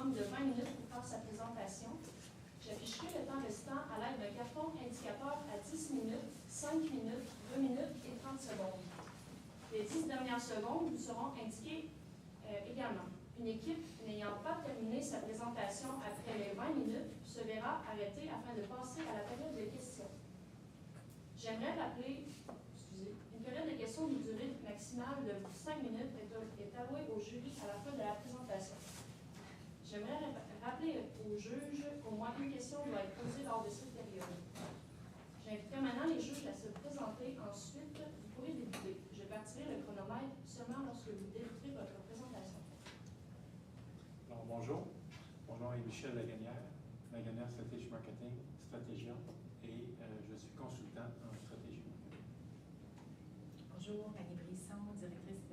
maximum de 20 minutes pour faire sa présentation. J'afficherai le temps restant à l'aide d'un carton indicateur à 10 minutes, 5 minutes, 2 minutes et 30 secondes. Les 10 dernières secondes vous seront indiquées également. Une équipe n'ayant pas terminé sa présentation après les 20 minutes se verra arrêtée afin de passer à la période de questions. J'aimerais rappeler, une période de questions d'une durée maximale de 5 minutes est allouée au jury à la fin de la présentation. J'aimerais rappeler aux juges qu'au moins une question doit être posée lors de cette période. J'inviterai maintenant les juges à se présenter. Ensuite, vous pourrez débuter. Je partirai le chronomètre seulement lorsque vous débuterez votre présentation. Alors, bonjour. Mon nom est Michel Lagunière, Strategy Marketing, Stratégia, et je suis consultant en stratégie. Bonjour, Annie Brisson, directrice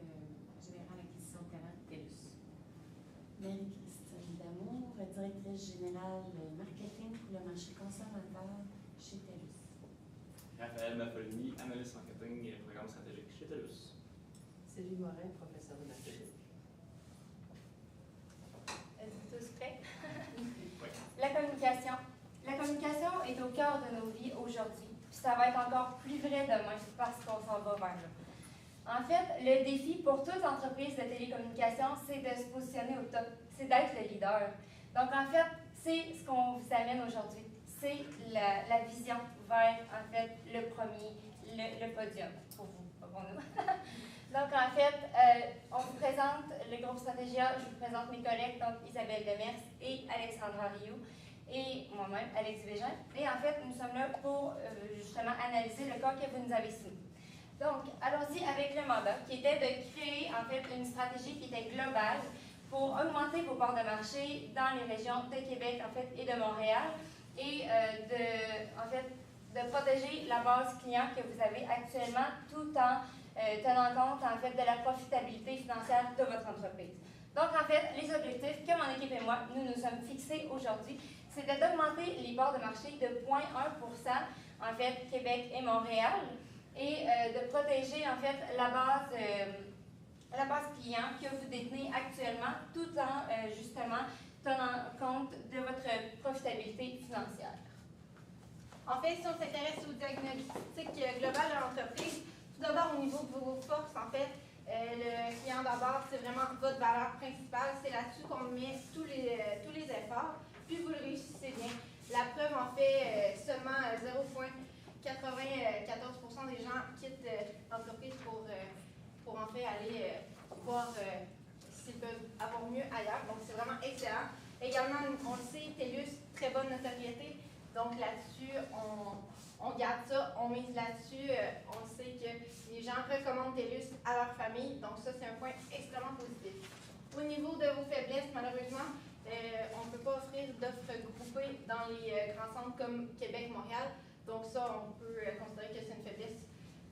générale acquisition de talent TELUS. Marie-Christine Damour, directrice générale marketing pour le marché consommateur chez TELUS. Raphaël Maffolini, analyste marketing et programme stratégique chez TELUS. Sylvie Morin, professeure de marketing. Êtes-vous tous prêts? Oui. La communication. La communication est au cœur de nos vies aujourd'hui. Puis ça va être encore plus vrai demain parce qu'on s'en va vers là. En fait, le défi pour toute entreprise de télécommunication, c'est de se positionner au top, c'est d'être le leader. Donc en fait, c'est ce qu'on vous amène aujourd'hui. C'est la vision vers, en fait, le premier, le podium pour vous, pas pour nous. Donc en fait, on vous présente le groupe Stratégia, je vous présente mes collègues, donc Isabelle Demers et Alexandra Rioux, et moi-même, Alex Bégin. Et en fait, nous sommes là pour justement analyser le cas que vous nous avez soumis. Donc, allons-y avec le mandat, qui était de créer en fait une stratégie qui était globale pour augmenter vos parts de marché dans les régions de Québec en fait, et de Montréal, et de protéger la base client que vous avez actuellement tout en tenant compte en fait, de la profitabilité financière de votre entreprise. Donc, en fait, les objectifs que mon équipe et moi, nous nous sommes fixés aujourd'hui, c'était d'augmenter les parts de marché de 0,1% en fait, Québec et Montréal, et de protéger en fait la base client que vous détenez actuellement, tout en justement tenant compte de votre profitabilité financière. En fait, si on s'intéresse au diagnostic global de l'entreprise, tout d'abord au niveau de vos forces, en fait, le client d'abord, c'est vraiment votre valeur principale. C'est là-dessus qu'on met tous les efforts, puis vous le réussissez bien. La preuve, en fait, seulement 0,94% des gens quittent l'entreprise pour en fait aller voir s'ils peuvent avoir mieux ailleurs. Donc, c'est vraiment excellent. Également, on le sait, TELUS, très bonne notoriété. Donc, là-dessus, on garde ça, on mise là-dessus. On sait que les gens recommandent TELUS à leur famille. Donc, ça, c'est un point extrêmement positif. Au niveau de vos faiblesses, malheureusement, on ne peut pas offrir d'offres groupées dans les grands centres comme Québec, Montréal. Donc ça, on peut considérer que c'est une faiblesse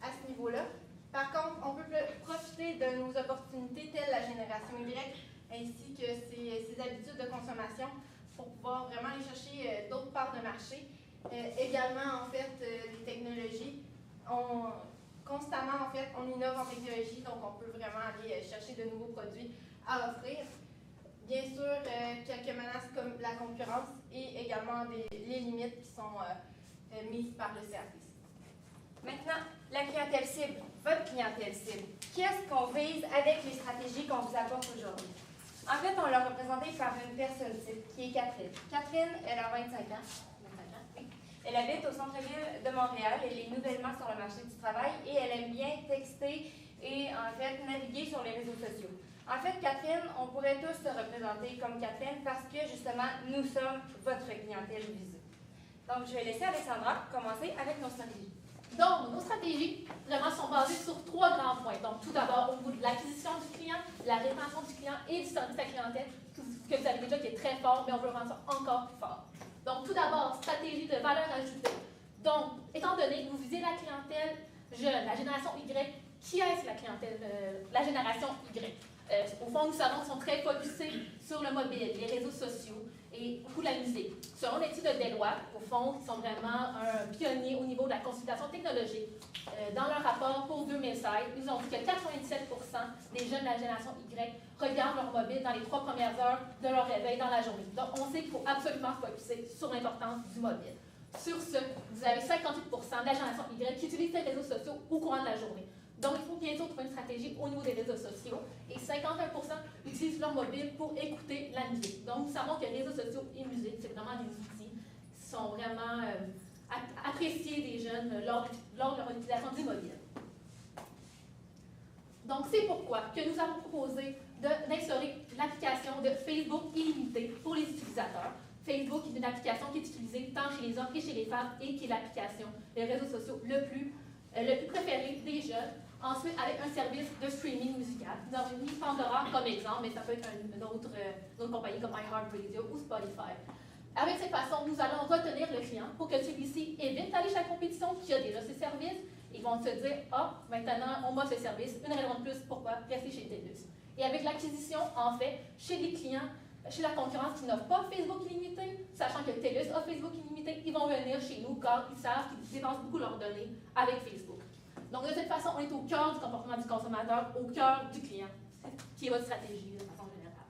à ce niveau-là. Par contre, on peut profiter de nos opportunités telles la génération Y, ainsi que ses habitudes de consommation pour pouvoir vraiment aller chercher d'autres parts de marché. Également, en fait, les technologies. Constamment, en fait, on innove en technologie, donc on peut vraiment aller chercher de nouveaux produits à offrir. Bien sûr, quelques menaces comme la concurrence et également les limites qui sont mises par le service. Maintenant, la clientèle cible, votre clientèle cible. Qu'est-ce qu'on vise avec les stratégies qu'on vous apporte aujourd'hui? En fait, on l'a représentée par une personne type qui est Catherine. Catherine, elle a 25 ans. Oui. Elle habite au centre-ville de Montréal. Elle est nouvellement sur le marché du travail et elle aime bien texter et en fait naviguer sur les réseaux sociaux. En fait, Catherine, on pourrait tous se représenter comme Catherine parce que justement, nous sommes votre clientèle visée. Donc, je vais laisser Alexandra commencer avec nos stratégies. Donc, nos stratégies, vraiment, sont basées sur 3 grands points. Donc, tout d'abord, au bout de l'acquisition du client, la rétention du client et du service à la clientèle, ce que vous avez déjà qui est très fort, mais on veut rendre ça encore plus fort. Donc, tout d'abord, stratégie de valeur ajoutée. Donc, étant donné que vous visez la clientèle jeune, la génération Y, qui est-ce la clientèle, la génération Y? Au fond, nous savons qu'ils sont très focusés sur le mobile, les réseaux sociaux et beaucoup la musique. Selon l'étude de Deloitte, au fond, ils sont vraiment un pionnier au niveau de la consultation technologique. Dans leur rapport pour 2016, ils ont dit que 97% des jeunes de la génération Y regardent leur mobile dans les 3 premières heures de leur réveil dans la journée. Donc, on sait qu'il faut absolument focuser sur l'importance du mobile. Sur ce, vous avez 58% de la génération Y qui utilise les réseaux sociaux au courant de la journée. Donc, il faut bien sûr trouver une stratégie au niveau des réseaux sociaux. Et 51% utilisent leur mobile pour écouter la musique. Donc, nous savons que les réseaux sociaux et musique, c'est vraiment des outils qui sont vraiment appréciés des jeunes lors de leur utilisation du mobile. Donc, c'est pourquoi que nous avons proposé d'instaurer l'application de Facebook illimité pour les utilisateurs. Facebook est une application qui est utilisée tant chez les hommes que chez les femmes et qui est l'application, les réseaux sociaux le plus préféré des jeunes. Ensuite, avec un service de streaming musical. Nous avons mis Pandora comme exemple, mais ça peut être une autre compagnie comme iHeartRadio ou Spotify. Avec cette façon, nous allons retenir le client pour que celui-ci évite d'aller chez la compétition qui a déjà ses services. Ils vont se dire, maintenant, on m'a ce service, une raison de plus, pourquoi rester chez TELUS. Et avec l'acquisition, en fait, chez les clients, chez la concurrence qui n'offre pas Facebook illimité, sachant que TELUS a Facebook illimité, ils vont venir chez nous car ils savent qu'ils dépensent beaucoup leurs données avec Facebook. Donc, de cette façon, on est au cœur du comportement du consommateur, au cœur du client, qui est votre stratégie de façon générale.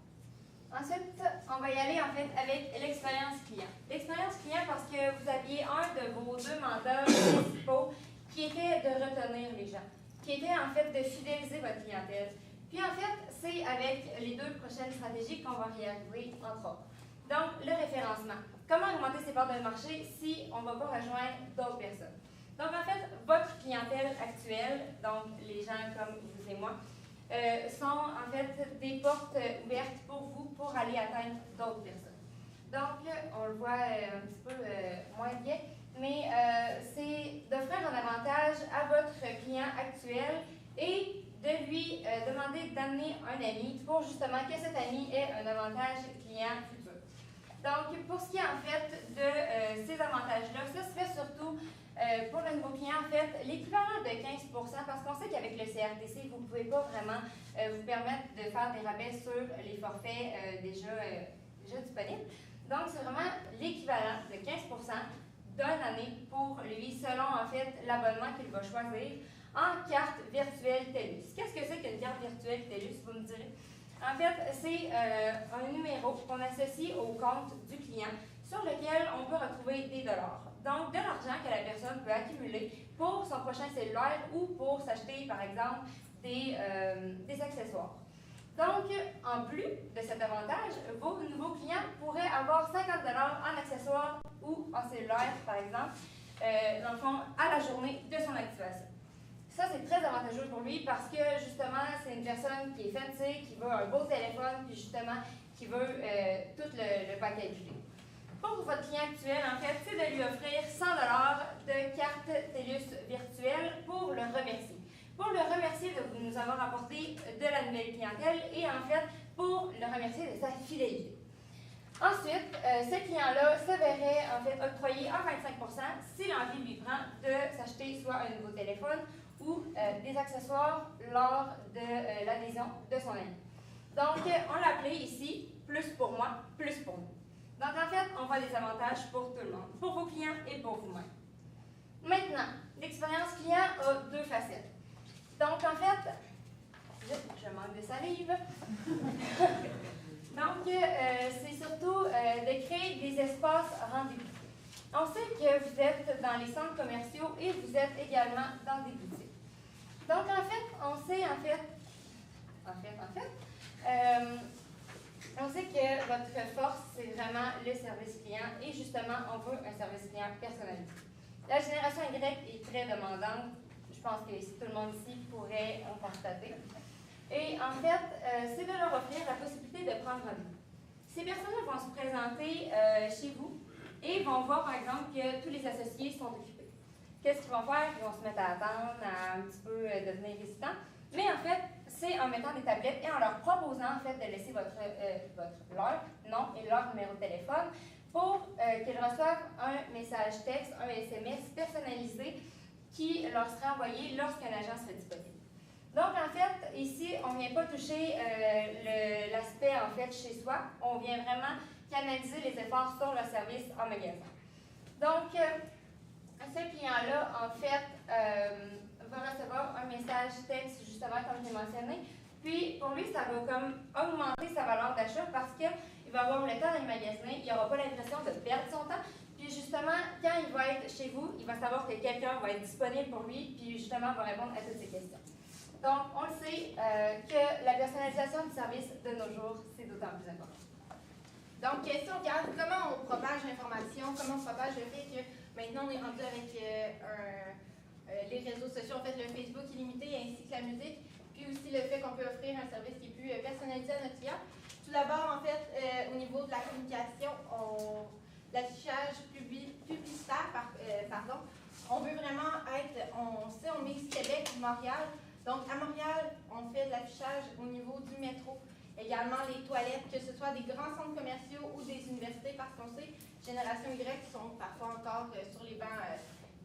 Ensuite, on va y aller en fait avec l'expérience client. L'expérience client parce que vous aviez un de vos 2 mandats principaux qui était de retenir les gens, qui était en fait de fidéliser votre clientèle. Puis en fait, c'est avec les 2 prochaines stratégies qu'on va y arriver, entre autres. Donc, le référencement. Comment augmenter ses parts de marché si on ne va pas rejoindre d'autres personnes? Donc, en fait, votre clientèle actuelle, donc les gens comme vous et moi, sont en fait des portes ouvertes pour vous pour aller atteindre d'autres personnes. Donc, on le voit un petit peu moins bien, mais c'est d'offrir un avantage à votre client actuel et de lui demander d'amener un ami pour justement que cet ami ait un avantage client futur. Donc, pour ce qui est en fait de ces avantages-là, ça se fait surtout pour le nouveau client, en fait, l'équivalent de 15 parce qu'on sait qu'avec le CRTC, vous ne pouvez pas vraiment vous permettre de faire des rabais sur les forfaits déjà disponibles. Donc, c'est vraiment l'équivalent de 15 d'une année pour lui, selon en fait l'abonnement qu'il va choisir en carte virtuelle TELUS. Qu'est-ce que c'est qu'une carte virtuelle TELUS, vous me direz? En fait, c'est un numéro qu'on associe au compte du client sur lequel on peut retrouver des dollars. Donc, de l'argent que la personne peut accumuler pour son prochain cellulaire ou pour s'acheter, par exemple, des accessoires. Donc, en plus de cet avantage, vos nouveaux clients pourraient avoir 50 $ en accessoires ou en cellulaire, par exemple, dans le fond, à la journée de son activation. Ça, c'est très avantageux pour lui parce que, justement, c'est une personne qui est fancy, qui veut un beau téléphone, puis justement, qui veut tout le package. Pour votre client actuel, en fait, c'est de lui offrir 100 $ de carte TELUS virtuelle pour le remercier. Pour le remercier de nous avoir apporté de la nouvelle clientèle et en fait, pour le remercier de sa fidélité. Ensuite, ce client-là se verrait en fait octroyer un 25 % si l'envie lui prend de s'acheter soit un nouveau téléphone ou des accessoires lors de l'adhésion de son ami. Donc, on l'a appelé ici « Plus pour moi, plus pour nous ». Donc, en fait, on voit des avantages pour tout le monde, pour vos clients et pour vous-même. Maintenant, l'expérience client a 2 facettes. Donc, en fait, je manque de salive. Donc, c'est surtout de créer des espaces rendez-vous. On sait que vous êtes dans les centres commerciaux et vous êtes également dans des boutiques. Donc, en fait, on sait, on sait que votre force, c'est vraiment le service client et justement, on veut un service client personnalisé. La génération Y est très demandante. Je pense que tout le monde ici pourrait en constater. Et en fait, c'est de leur offrir la possibilité de prendre rendez-vous. Ces personnes vont se présenter chez vous et vont voir, par exemple, que tous les associés sont occupés. Qu'est-ce qu'ils vont faire? Ils vont se mettre à attendre, à un petit peu devenir hésitants. Mais en fait, c'est en mettant des tablettes et en leur proposant en fait de laisser leur nom et leur numéro de téléphone pour qu'ils reçoivent un message texte, un SMS personnalisé qui leur sera envoyé lorsqu'un agent sera disponible. Donc, en fait, ici, on ne vient pas toucher l'aspect, en fait, chez soi. On vient vraiment canaliser les efforts sur le service en magasin. Donc, ce client-là, en fait, va recevoir un message texte, justement, comme j'ai mentionné. Puis, pour lui, ça va comme augmenter sa valeur d'achat parce qu'il va avoir le temps d'aller magasiner, il n'aura pas l'impression de perdre son temps. Puis, justement, quand il va être chez vous, il va savoir que quelqu'un va être disponible pour lui, puis, justement, va répondre à toutes ses questions. Donc, on le sait que la personnalisation du service de nos jours, c'est d'autant plus important. Donc, si on regarde comment on propage l'information, comment on propage le fait que maintenant on est rendu avec les réseaux sociaux, en fait le Facebook illimité ainsi que la musique, puis aussi le fait qu'on peut offrir un service qui est plus personnalisé à notre client. Tout d'abord, en fait, au niveau de la communication, l'affichage publicitaire, on veut vraiment être, on mixe Québec, Montréal. Donc, à Montréal, on fait de l'affichage au niveau du métro. Également les toilettes, que ce soit des grands centres commerciaux ou des universités, parce qu'on sait, Génération Y sont parfois encore sur les bancs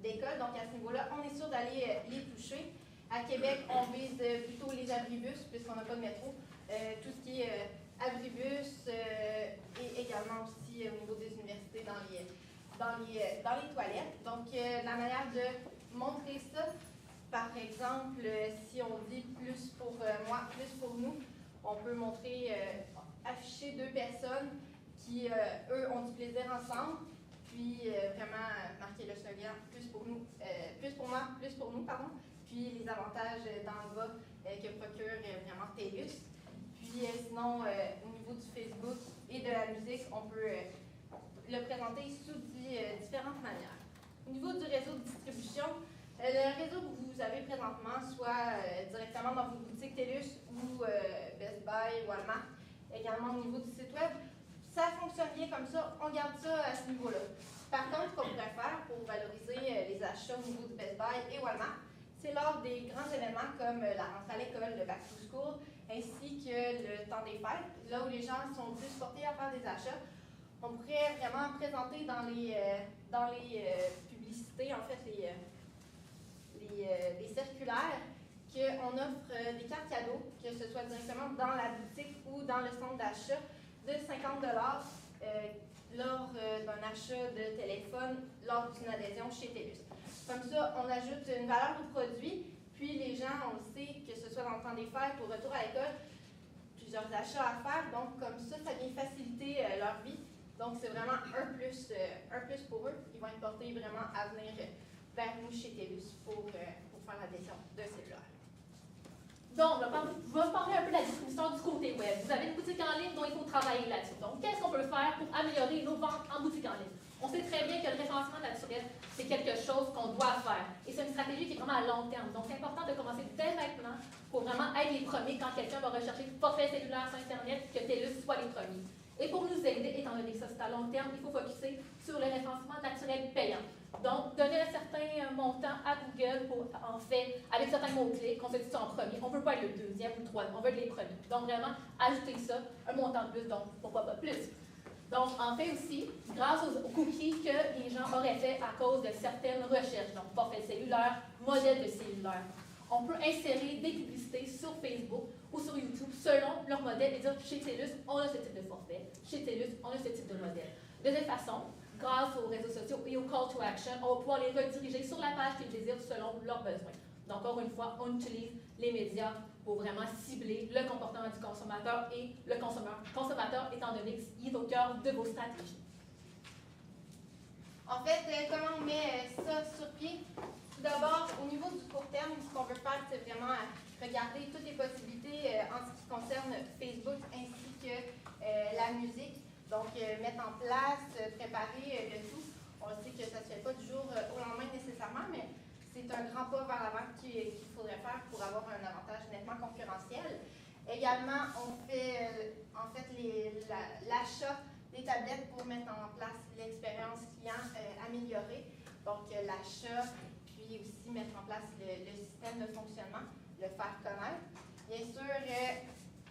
d'école. Donc, à ce niveau-là, on est sûr d'aller les toucher. À Québec, on vise plutôt les abribus, puisqu'on n'a pas de métro. Tout ce qui est abribus et également aussi au niveau des universités dans les toilettes. Donc, la manière de montrer ça, par exemple, si on dit plus pour moi, plus pour nous, on peut montrer, afficher deux personnes qui, eux, ont du plaisir ensemble, puis vraiment marquer le slogan « plus pour nous, plus pour moi, plus pour nous », pardon, puis les avantages dans le bas que procure vraiment TELUS. Puis sinon, au niveau du Facebook et de la musique, on peut le présenter sous différentes manières. Au niveau du réseau de distribution, le réseau que vous avez présentement, soit directement dans vos boutiques TELUS ou Best Buy, Walmart, également au niveau du site web, ça fonctionne bien comme ça, on garde ça à ce niveau-là. Par contre, ce qu'on pourrait faire pour valoriser les achats au niveau de Best Buy et Walmart, c'est lors des grands événements comme la rentrée à l'école, le Back to School, ainsi que le temps des fêtes, là où les gens sont plus portés à faire des achats, on pourrait vraiment présenter dans les publicités, en fait, les circulaires, qu'on offre des cartes cadeaux, que ce soit directement dans la boutique ou dans le centre d'achat, de 50 lors d'un achat de téléphone, lors d'une adhésion chez TELUS. Comme ça, on ajoute une valeur au produit, puis les gens, on le sait, que ce soit dans le temps des fêtes ou retour à l'école, plusieurs achats à faire, donc comme ça vient faciliter leur vie. Donc c'est vraiment un plus pour eux. Ils vont être portés vraiment à venir vers nous chez TELUS pour faire l'adhésion de cellulaire. Donc, je vais parler un peu de la distribution du côté web. Vous avez une boutique en ligne dont il faut travailler là-dessus. Donc, qu'est-ce qu'on peut faire pour améliorer nos ventes en boutique en ligne? On sait très bien que le référencement naturel, c'est quelque chose qu'on doit faire. Et c'est une stratégie qui est vraiment à long terme. Donc, c'est important de commencer dès maintenant pour vraiment être les premiers quand quelqu'un va rechercher forfait cellulaire sur Internet, que TELUS soit les premiers. Et pour nous aider, étant donné que ça c'est à long terme, il faut focuser sur le référencement naturel payant. Donc, donner un certain montant à Google pour, en fait, avec certains mots-clés, qu'on se dit ça en premier. On ne veut pas être le deuxième ou le troisième, on veut être les premiers. Donc, vraiment, ajouter ça, un montant de plus, donc pourquoi pas plus. Donc, en fait aussi, grâce aux cookies que les gens auraient fait à cause de certaines recherches, donc forfait cellulaire, modèle de cellulaire, on peut insérer des publicités sur Facebook ou sur YouTube selon leur modèle et dire chez TELUS, on a ce type de forfait, chez TELUS, on a ce type de modèle. De cette façon, grâce aux réseaux sociaux et au call to action, on va pouvoir les rediriger sur la page qu'ils désirent selon leurs besoins. Donc, encore une fois, on utilise les médias pour vraiment cibler le comportement du consommateur et le consommateur étant donné qu'il est au cœur de vos stratégies. En fait, comment on met ça sur pied? Tout d'abord, au niveau du court terme, ce qu'on veut faire, c'est vraiment regarder toutes les possibilités en ce qui concerne Facebook ainsi que la musique. Donc, mettre en place, préparer le tout. On sait que ça ne se fait pas du jour au lendemain nécessairement, mais c'est un grand pas vers l'avant qu'il faudrait faire pour avoir un avantage nettement concurrentiel. Également, on fait en fait l'achat des tablettes pour mettre en place l'expérience client améliorée. Donc, l'achat, puis aussi mettre en place le système de fonctionnement, le faire connaître. Bien sûr,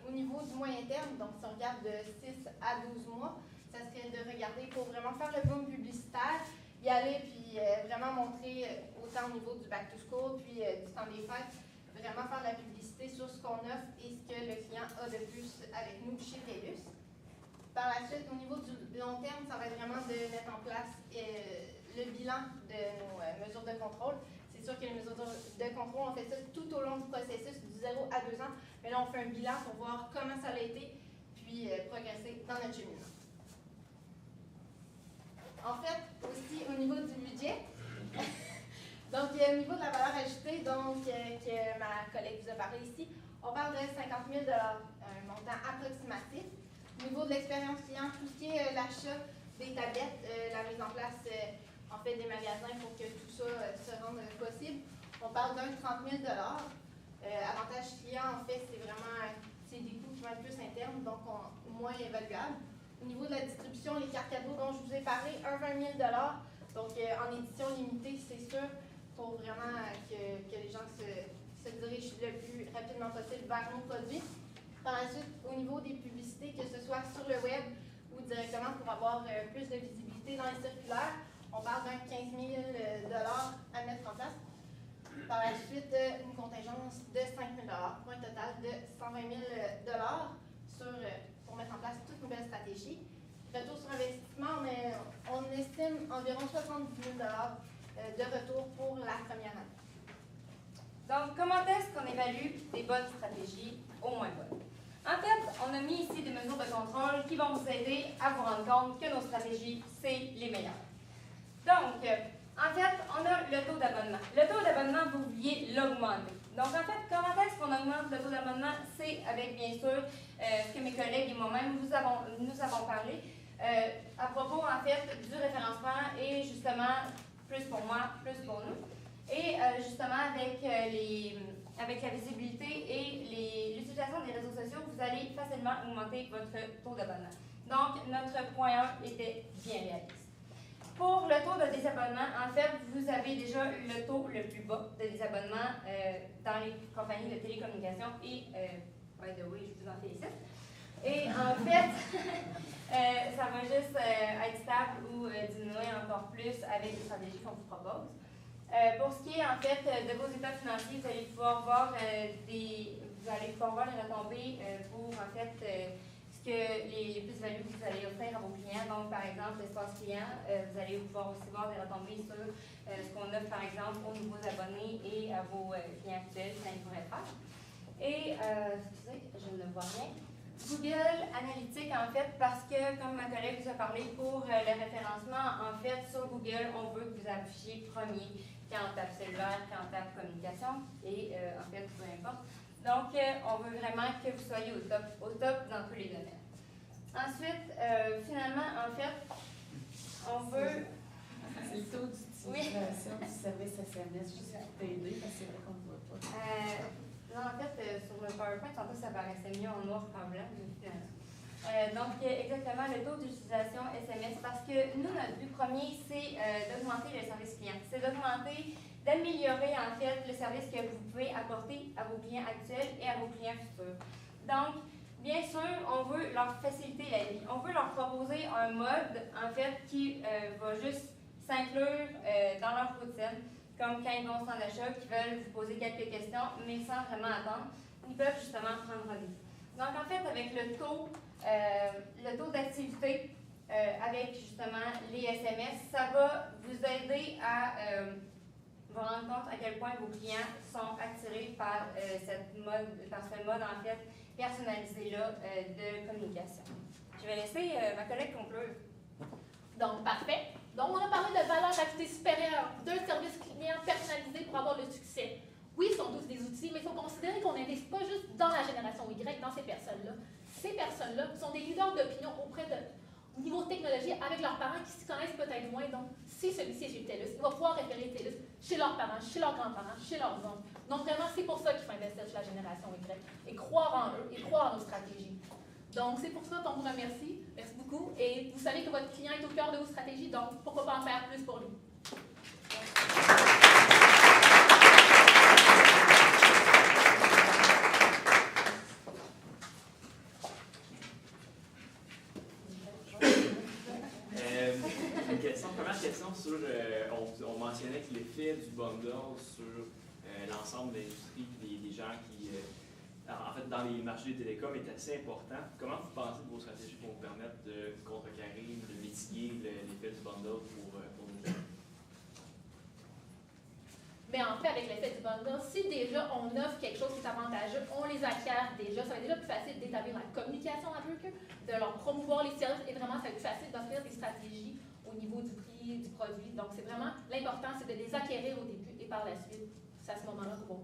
au niveau du moyen terme, donc si on regarde de 6 à 12 mois, ça serait de regarder pour vraiment faire le boom publicitaire, y aller puis vraiment montrer autant au niveau du back to school puis du temps des fêtes, vraiment faire de la publicité publicité sur ce qu'on offre et ce que le client a de plus avec nous chez TELUS. Par la suite, au niveau du long terme, ça va être vraiment de mettre en place le bilan de nos mesures de contrôle. C'est sûr que les mesures de contrôle, on fait ça tout au long du processus, du 0 à 2 ans. Mais là, on fait un bilan pour voir comment ça a été, puis progresser dans notre cheminement. En fait, aussi au niveau du budget, donc au niveau de la valeur ajoutée, donc que ma collègue vous a parlé ici, on parle de 50 000 $, un montant approximatif. Au niveau de l'expérience client, tout ce qui est l'achat des tablettes, la mise en place en fait des magasins pour que tout ça se rende possible, on parle d'un 30 000 $. Avantage client, en fait, c'est vraiment des coûts qui vont être plus internes, donc moins évaluables. Au niveau de la distribution, les cartes cadeaux dont je vous ai parlé, un 20 000 $. Donc, en édition limitée, c'est sûr, pour vraiment que les gens se dirigent le plus rapidement possible vers nos produits. Par la suite, au niveau des publicités, que ce soit sur le web ou directement pour avoir plus de visibilité dans les circulaires, on parle d'un 15 000 $ à mettre en place. Par la suite, une contingence de 5 000 $ pour un total de 120 000 $ pour mettre en place toute nouvelle stratégie. Retour sur investissement, on estime environ 70 000 $ de retour pour la première année. Donc, comment est-ce qu'on évalue des bonnes stratégies au moins bonnes? En fait, on a mis ici des mesures de contrôle qui vont vous aider à vous rendre compte que nos stratégies, c'est les meilleures. Donc, en fait, on a le taux d'abonnement. Le taux d'abonnement, vous vouliez l'augmenter. Donc, en fait, comment est-ce qu'on augmente le taux d'abonnement? C'est avec, bien sûr, ce que mes collègues et moi-même nous avons parlé à propos, en fait, du référencement et justement, plus pour moi, plus pour nous. Et justement, avec la visibilité et l'utilisation des réseaux sociaux, vous allez facilement augmenter votre taux d'abonnement. Donc, notre point 1 était bien réaliste. Pour le taux de désabonnement, en fait, vous avez déjà le taux le plus bas de désabonnement dans les compagnies de télécommunications et, by the way, je vous en félicite. Et en fait, ça va juste être stable ou diminuer encore plus avec les stratégies qu'on vous propose. Pour ce qui est en fait de vos états financiers, vous allez pouvoir voir les retombées pour en fait les plus-values que vous allez offrir à vos clients. Donc, par exemple, l'espace client, vous allez pouvoir aussi voir des retombées sur ce qu'on offre, par exemple, aux nouveaux abonnés et à vos clients actuels, ça ils pourraient faire. Et, excusez, je ne vois rien. Google Analytics, en fait, parce que, comme ma collègue vous a parlé, pour le référencement, en fait, sur Google, on veut que vous affichiez premier quand on tape cellulaire, quand on tape communication, et en fait, peu importe. Donc, on veut vraiment que vous soyez au top dans tous les domaines. Ensuite, finalement, en fait, on veut... C'est le taux d'utilisation du service SMS, juste pour t'aider, parce que c'est vrai qu'on ne voit pas. Non, en fait, sur le PowerPoint, en fait, ça paraissait mieux en noir qu'en blanc. Donc, exactement, le taux d'utilisation SMS, parce que nous, notre but premier, c'est d'augmenter le service client. C'est d'améliorer, en fait, le service que vous pouvez apporter à vos clients actuels et à vos clients futurs. Donc, bien sûr, on veut leur faciliter la vie. On veut leur proposer un mode, en fait, qui va juste s'inclure dans leur routine, comme quand ils vont au centre d'achat, qui veulent vous poser quelques questions, mais sans vraiment attendre. Ils peuvent justement prendre rendez-vous. Donc, en fait, avec le taux d'activité, avec justement les SMS, ça va vous aider à vous rendre compte à quel point vos clients sont attirés par ce mode, en fait, personnalisé-là de communication. Je vais laisser ma collègue conclure. Donc, parfait. Donc, on a parlé de valeur ajoutée supérieure d'un service client personnalisé pour avoir le succès. Oui, ils sont tous des outils, mais il faut considérer qu'on n'investit pas juste dans la génération Y, dans ces personnes-là. Ces personnes-là sont des leaders d'opinion au niveau technologie avec leurs parents qui s'y connaissent peut-être moins. Donc, si celui-ci est chez TELUS, il va pouvoir référer TELUS chez leurs parents, chez leurs grands-parents, chez leurs oncles. Donc, vraiment, c'est pour ça qu'il faut investir chez la génération Y et croire en eux et croire en nos stratégies. Donc, c'est pour ça qu'on vous remercie. Merci beaucoup. Et vous savez que votre client est au cœur de vos stratégies, donc pourquoi pas en faire plus pour lui? Première question sur, on mentionnait que l'effet du bundle sur l'ensemble de l'industrie, des gens en fait, dans les marchés des télécoms est assez important. Comment vous pensez que vos stratégies vont vous permettre de contrecarrer, de mitiguer l'effet du bundle pour nos jeunes? Mais en fait, avec l'effet du bundle, si déjà on offre quelque chose qui est avantageux, on les acquiert déjà. Ça va être déjà plus facile d'établir la communication avec eux, de leur promouvoir les services et vraiment, ça va être plus facile d'offrir des stratégies au niveau du prix du produit. Donc, c'est vraiment l'important, c'est de les acquérir au début et par la suite, c'est à ce moment-là qu'on va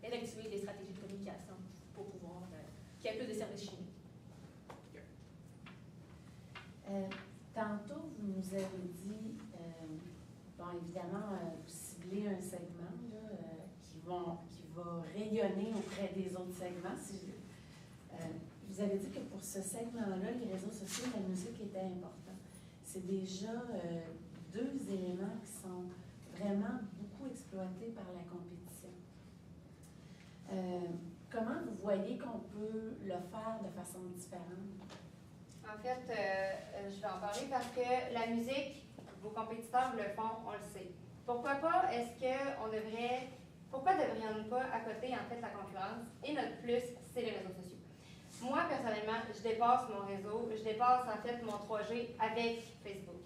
effectuer des stratégies de communication pour pouvoir qu'il y ait plus de services chimiques. Tantôt, vous nous avez dit, bon, évidemment, vous ciblez un segment là, qui va rayonner auprès des autres segments. Vous avez dit que pour ce segment-là, les réseaux sociaux et la musique étaient importants. C'est déjà deux éléments qui sont vraiment beaucoup exploités par la compétition. Comment vous voyez qu'on peut le faire de façon différente? En fait, je vais en parler parce que la musique, vos compétiteurs le font, on le sait. Pourquoi pas, pourquoi devrions-nous pas accoter en fait la concurrence? Et notre plus, c'est les réseaux sociaux. Moi, personnellement, je dépasse mon réseau, je dépasse en fait mon 3G avec Facebook.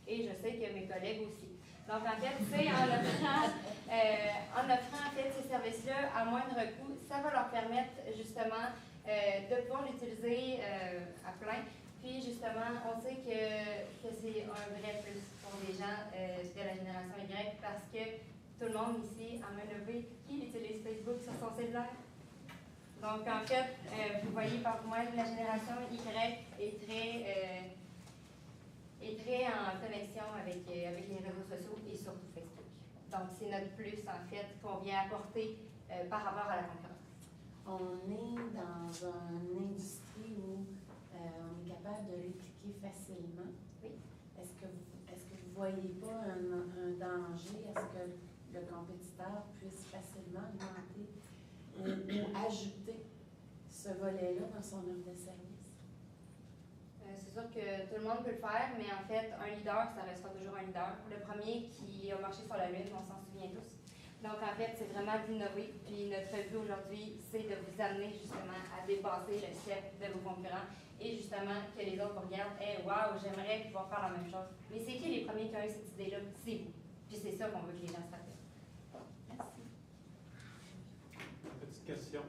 Et je sais que mes collègues aussi. Donc, en fait, c'est en offrant en fait, ces services-là à moindre coût, ça va leur permettre justement de pouvoir l'utiliser à plein. Puis, justement, on sait que c'est un vrai plus pour les gens de la génération Y parce que tout le monde ici, à main levée, qui utilise Facebook sur son cellulaire? Donc, en fait, vous voyez par vous-même, la génération Y est très en connexion avec les réseaux sociaux et surtout Facebook. Donc, c'est notre plus, en fait, qu'on vient apporter par rapport à la concurrence. On est dans une industrie où on est capable de répliquer facilement. Oui. Est-ce que vous ne voyez pas un danger à ce que le compétiteur puisse facilement augmenter ou ajouter ce volet-là dans son offre de service? C'est sûr que tout le monde peut le faire, mais en fait, un leader, ça restera toujours un leader. Le premier qui a marché sur la Lune, on s'en souvient tous. Donc, en fait, c'est vraiment d'innover. Puis, notre but aujourd'hui, c'est de vous amener justement à dépasser le step de vos concurrents et justement que les autres vous regardent, hey, waouh, j'aimerais pouvoir faire la même chose. Mais c'est qui les premiers qui ont eu cette idée-là? C'est vous. Puis, c'est ça qu'on veut que les gens se rappellent. Merci. Petite question.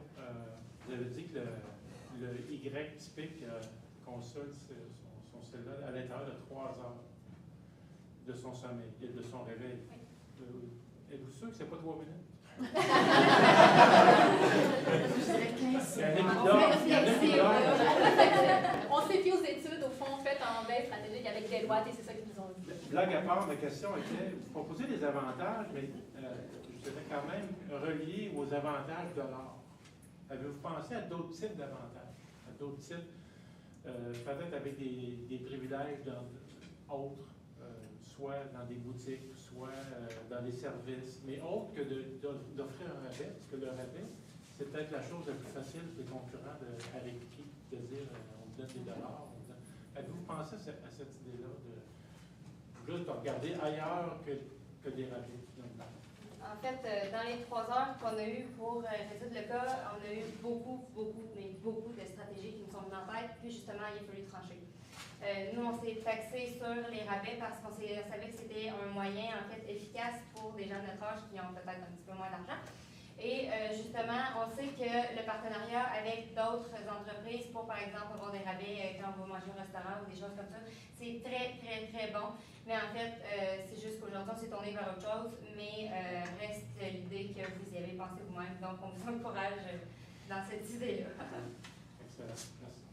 Vous avez dit que le Y typique consulte son cellulaire à l'intérieur de 3 heures de son sommeil et de son réveil. Êtes-vous sûr que c'est pas 3 minutes? On s'est fait aux études, au fond, faites en veille stratégique avec Deloitte et c'est ça qu'ils nous ont dit. Blague à part, ma question était, vous proposez des avantages, mais je dirais quand même reliés aux avantages de l'art. Avez-vous pensé à d'autres types d'avantages? À d'autres types, peut-être avec des privilèges autres, soit dans des boutiques, soit dans des services, mais autres que d'offrir un rabais, parce que le rabais, c'est peut-être la chose la plus facile pour les concurrents à répliquer, de dire on vous donne des dollars. Avez-vous pensé à cette idée-là de regarder ailleurs que des rabais, finalement? En fait, dans les 3 heures qu'on a eues pour résoudre le cas, on a eu beaucoup de stratégies qui nous sont venues en tête, puis justement, il a fallu trancher. Nous, on s'est taxé sur les rabais parce qu'on savait que c'était un moyen, en fait, efficace pour des gens de notre âge qui ont peut-être un petit peu moins d'argent. Et justement, on sait que le partenariat avec d'autres entreprises pour, par exemple, avoir des rabais quand on va manger au restaurant ou des choses comme ça, c'est très bon. Mais en fait, c'est juste qu'aujourd'hui, on s'est tourné vers autre chose, mais reste l'idée que vous y avez pensé vous-même. Donc, on vous encourage dans cette idée-là. Excellent. Merci.